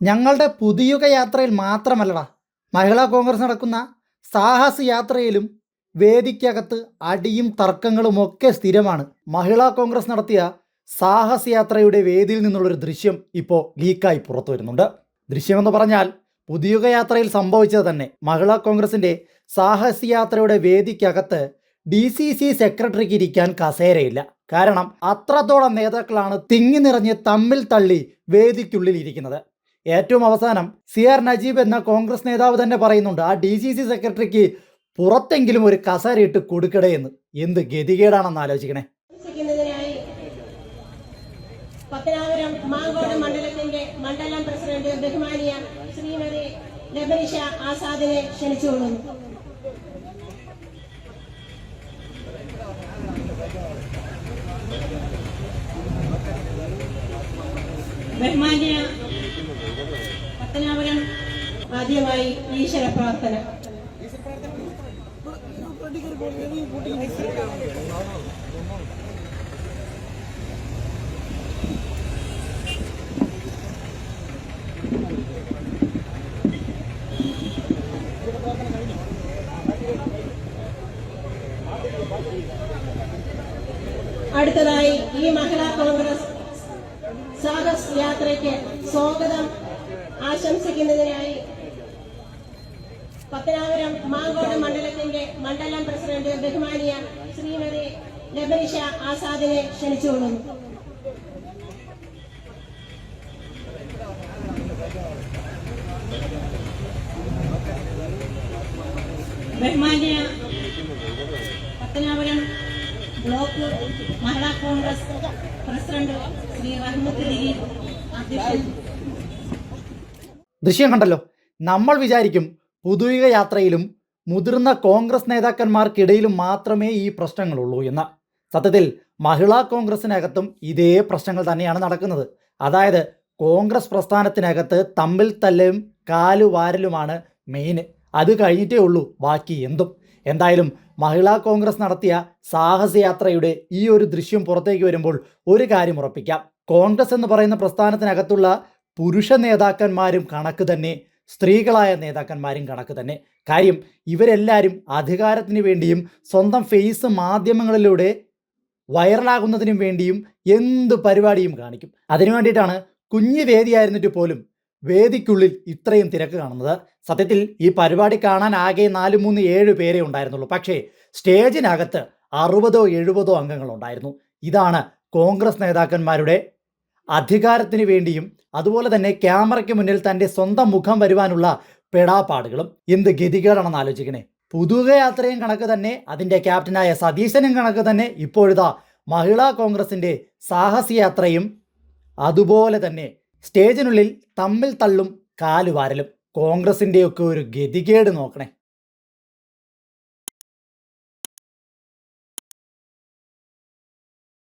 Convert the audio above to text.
ഞങ്ങളുടെ പുതിയുഗ യാത്രയിൽ മാത്രമല്ലടാ, മഹിളാ കോൺഗ്രസ് നടക്കുന്ന സാഹസ യാത്രയിലും വേദിക്കകത്ത് അടിയും തർക്കങ്ങളും ഒക്കെ സ്ഥിരമാണ്. മഹിളാ കോൺഗ്രസ് നടത്തിയ സാഹസ യാത്രയുടെ വേദിയിൽ നിന്നുള്ളൊരു ദൃശ്യം ഇപ്പോൾ ലീക്കായി പുറത്തു വരുന്നുണ്ട്. ദൃശ്യമെന്ന് പറഞ്ഞാൽ പുതിയുഗ യാത്രയിൽ സംഭവിച്ചത് തന്നെ. മഹിളാ കോൺഗ്രസിൻ്റെ സാഹസയാത്രയുടെ വേദിക്കകത്ത് DCC സെക്രട്ടറിക്ക് ഇരിക്കാൻ കസേരയില്ല. കാരണം അത്രത്തോളം നേതാക്കളാണ് തിങ്ങി നിറഞ്ഞ് തമ്മിൽ തള്ളി വേദിക്കുള്ളിൽ ഇരിക്കുന്നത്. ഏറ്റവും അവസാനം CR നജീബ് എന്ന കോൺഗ്രസ് നേതാവ് തന്നെ പറയുന്നുണ്ട്, ആ DCC സെക്രട്ടറിക്ക് പുറത്തെങ്കിലും ഒരു കസേര ഇട്ട് കൊടുക്കടേ എന്ന്. എന്ത് ഗതികേടാണെന്ന് ആലോചിക്കണേ. പത്തനാപുരം മാങ്കോട് മണ്ഡലത്തിന്റെ മണ്ഡലം പ്രസിഡന്റ് ബഹുമാനിയ ശ്രീമതി ലബനിഷ ആസാദിനെ ക്ഷണിച്ചുകൊള്ളുന്നു. ബഹുമാനിയ പത്തനാപുരം ആദ്യമായി ഈശ്വര പ്രാർത്ഥന. അടുത്തതായി ഈ മഹിളാ കോൺഗ്രസ് സാഹസ് യാത്രയ്ക്ക് സ്വാഗതം ആശംസിക്കുന്നതിനായി പത്തനാപുരം മാങ്കോട് മണ്ഡലത്തിന്റെ മണ്ഡലം പ്രസിഡന്റ് ബഹുമാനിയ ശ്രീമതി ലബനിഷ ആസാദിനെ ക്ഷണിച്ചുകൊള്ളുന്നു. ബഹുമാനിയ പത്തനാപുരം ബ്ലോക്ക് മഹിളാ കോൺഗ്രസ് പ്രസിഡന്റ് ശ്രീ റഹ്മത്ത് ലീഗ് അധ്യക്ഷൻ. ദൃശ്യം കണ്ടല്ലോ. നമ്മൾ വിചാരിക്കും പുതുയുഗ യാത്രയിലും മുതിർന്ന കോൺഗ്രസ് നേതാക്കന്മാർക്കിടയിലും മാത്രമേ ഈ പ്രശ്നങ്ങളുള്ളൂ എന്ന്. സത്യത്തിൽ മഹിളാ കോൺഗ്രസിനകത്തും ഇതേ പ്രശ്നങ്ങൾ തന്നെയാണ് നടക്കുന്നത്. അതായത് കോൺഗ്രസ് പ്രസ്ഥാനത്തിനകത്ത് തമ്മിൽ തല്ലും കാലുവാരലുമാണ് മെയിൻ. അത് കഴിഞ്ഞിട്ടേ ഉള്ളൂ ബാക്കി എന്തും. എന്തായാലും മഹിളാ കോൺഗ്രസ് നടത്തിയ സാഹസയാത്രയുടെ ഈ ഒരു ദൃശ്യം പുറത്തേക്ക് വരുമ്പോൾ ഒരു കാര്യം ഉറപ്പിക്കാം, കോൺഗ്രസ് എന്ന് പറയുന്ന പ്രസ്ഥാനത്തിനകത്തുള്ള പുരുഷ നേതാക്കന്മാരും കണക്ക് തന്നെ, സ്ത്രീകളായ നേതാക്കന്മാരും കണക്ക് തന്നെ. കാര്യം ഇവരെല്ലാവരും അധികാരത്തിന് വേണ്ടിയും സ്വന്തം ഫേസ് മാധ്യമങ്ങളിലൂടെ വൈറലാകുന്നതിനും വേണ്ടിയും എന്ത് പരിപാടിയും കാണിക്കും. അതിനു വേണ്ടിയിട്ടാണ് കുഞ്ഞു വേദിയായിരുന്നിട്ട് പോലും വേദിക്കുള്ളിൽ ഇത്രയും തിരക്ക് കാണുന്നത്. സത്യത്തിൽ ഈ പരിപാടി കാണാൻ ആകെ 4, 3, 7 പേരേ ഉണ്ടായിരുന്നുള്ളൂ. പക്ഷേ സ്റ്റേജിനകത്ത് 60 70 അംഗങ്ങളുണ്ടായിരുന്നു. ഇതാണ് കോൺഗ്രസ് നേതാക്കന്മാരുടെ അധികാരത്തിന് വേണ്ടിയും അതുപോലെ തന്നെ ക്യാമറയ്ക്ക് മുന്നിൽ തൻ്റെ സ്വന്തം മുഖം വരുവാനുള്ള പെടാപ്പാടുകളും. എന്ത് ഗതികേടാണെന്ന് ആലോചിക്കണേ. പുതുക യാത്രയും കണക്ക് തന്നെ, അതിൻ്റെ ക്യാപ്റ്റനായ സതീശനും കണക്ക് തന്നെ, ഇപ്പോഴിതാ മഹിളാ കോൺഗ്രസിൻ്റെ സാഹസയാത്രയും അതുപോലെ തന്നെ സ്റ്റേജിനുള്ളിൽ തമ്മിൽ തള്ളും കാലുവാരലും. കോൺഗ്രസിൻ്റെയൊക്കെ ഒരു ഗതികേട് നോക്കണേ.